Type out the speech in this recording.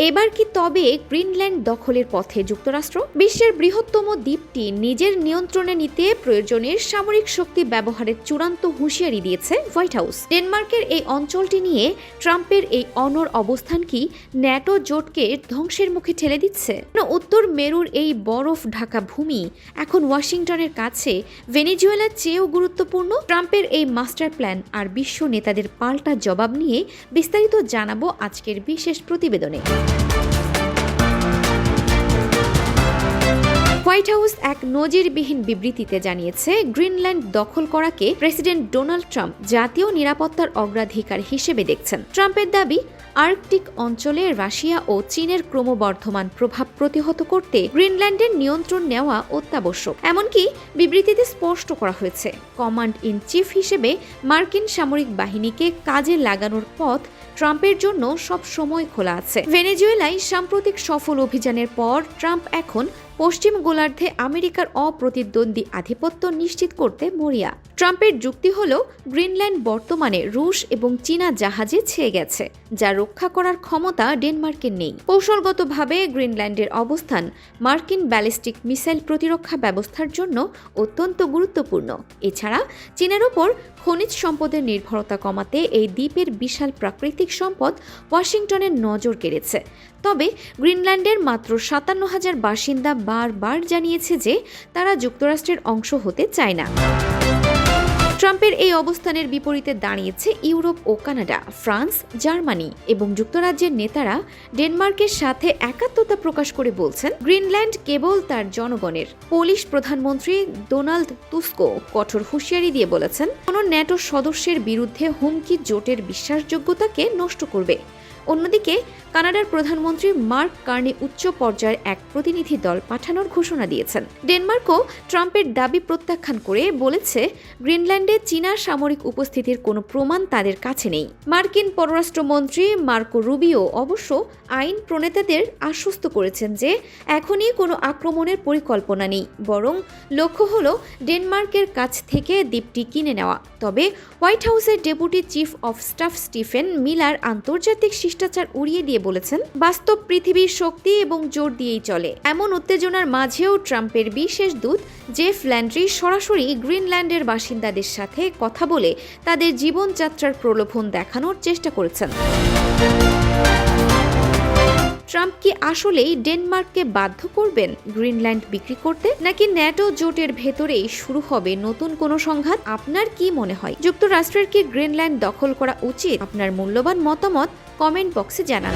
এবার কি তবে গ্রিনল্যান্ড দখলের পথে যুক্তরাষ্ট্র? বিশ্বের বৃহত্তম দ্বীপটি নিজের নিয়ন্ত্রণে নিতে প্রয়োজনীয় সামরিক শক্তি ব্যবহারের চূড়ান্ত হুঁশিয়ারি দিয়েছে হোয়াইট হাউস। ডেনমার্কের এই অঞ্চলটি নিয়ে ট্রাম্পের এই অনড় অবস্থান কি ন্যাটো জোটকে ধ্বংসের মুখে ঠেলে দিচ্ছে? উত্তর মেরুর এই বরফ ঢাকা ভূমি এখন ওয়াশিংটনের কাছে ভেনেজুয়েলার চেয়েও গুরুত্বপূর্ণ। ট্রাম্পের এই মাস্টার প্ল্যান আর বিশ্ব নেতাদের পাল্টা জবাব নিয়ে বিস্তারিত জানাবো আজকের বিশেষ প্রতিবেদনে। হোয়াইট হাউস এক নজিরবিহীন বিবৃতিতে জানিয়েছে, গ্রিনল্যান্ড দখল করাকে প্রেসিডেন্ট ডোনাল্ড ট্রাম্প জাতীয় নিরাপত্তার অগ্রাধিকার হিসেবে দেখছেন। ট্রাম্পের দাবি, আর্কটিক অঞ্চলে রাশিয়া ও চীনের ক্রমবর্ধমান প্রভাব প্রতিহত করতে গ্রিনল্যান্ডের নিয়ন্ত্রণ নেওয়া অত্যাবশ্যক। এমনকি বিবৃতিতে স্পষ্ট করা হয়েছে, কমান্ড ইন চিফ হিসেবে মার্কিন সামরিক বাহিনীকে কাজে লাগানোর পথ ট্রাম্পের জন্য সব সময় খোলা আছে। ভেনেজুয়েলায় সাম্প্রতিক সফল অভিযানের পর ট্রাম্প এখন পশ্চিম গোলার্ধে আমেরিকার অপ্রতিদ্বন্দ্বী আধিপত্য নিশ্চিত করতে মরিয়া। ট্রাম্পের যুক্তি হল, গ্রিনল্যান্ড বর্তমানে রুশ এবং চীনা জাহাজে ছেয়ে গেছে, যা রক্ষা করার ক্ষমতা ডেনমার্কের নেই। কৌশলগতভাবে গ্রিনল্যান্ডের অবস্থান মার্কিন ব্যালিস্টিক মিসাইল প্রতিরক্ষা ব্যবস্থার জন্য অত্যন্ত গুরুত্বপূর্ণ। এছাড়া চীনের ওপর খনিজ সম্পদের নির্ভরতা কমাতে এই দ্বীপের বিশাল প্রাকৃতিক সম্পদ ওয়াশিংটনের নজর কেড়েছে। তবে গ্রিনল্যান্ডের মাত্র 57,000 বাসিন্দা বারবার জানিয়েছে যে তারা যুক্তরাষ্ট্রের অংশ হতে চায় না। ট্রাম্পের এই অবস্থানের বিপরীতে দাঁড়িয়েছে ইউরোপ ও কানাডা, ফ্রান্স, জার্মানি এবং যুক্তরাজ্যের নেতারা ডেনমার্কের সাথে একাত্মতা প্রকাশ করে বলছেন, গ্রিনল্যান্ড কেবল তার জনগণের। পোলিশ প্রধানমন্ত্রী ডোনাল্ড তুস্কো কঠোর হুঁশিয়ারি দিয়ে বলেছেন, কোনো ন্যাটো সদস্যের বিরুদ্ধে হুমকি জোটের বিশ্বাসযোগ্যতাকে নষ্ট করবে। অন্যদিকে কানাডার প্রধানমন্ত্রী মার্ক কার্নি উচ্চ পর্যায়ের এক প্রতিনিধি দল পাঠানোর ঘোষণা দিয়েছেন। ডেনমার্কও ট্রাম্পের দাবি প্রত্যাখ্যান করে বলেছে, গ্রিনল্যান্ডে চীনা সামরিক উপস্থিতির কোনো প্রমাণ তাদের কাছে নেই। মার্কিন পররাষ্ট্রমন্ত্রী মার্কো রুবিও অবশ্য আইন প্রণেতাদের আশ্বস্ত করেছেন যে এখনই কোনো আক্রমণের পরিকল্পনা নেই, বরং লক্ষ্য হল ডেনমার্কের কাছ থেকে দ্বীপটি কিনে নেওয়া। তবে হোয়াইট হাউসের deputy chief of staff Stephen Miller আন্তর্জাতিক শিষ্টাচার উড়িয়ে দিয়ে বলেছেন, বাস্তব পৃথিবীর শক্তি এবং জোর দিয়েই চলে। এমন উত্তেজনার মাঝেও ট্রাম্পের বিশেষ দূত জেফ ল্যান্ড্রি সরাসরি গ্রিনল্যান্ডের বাসিন্দাদের সাথে কথা বলে তাদের জীবনযাত্রার প্রলোভন দেখানোর চেষ্টা করেছেন। ট্রাম্প কি আসলেই ডেনমার্ককে বাধ্য করবেন গ্রিনল্যান্ড বিক্রি করতে, নাকি ন্যাটো জোটের ভেতরেই শুরু হবে নতুন কোনো সংঘাত? আপনার কি মনে হয়, যুক্তরাষ্ট্রের কি গ্রিনল্যান্ড দখল করা উচিত? আপনার মূল্যবান মতামত কমেন্ট বক্সে জানান।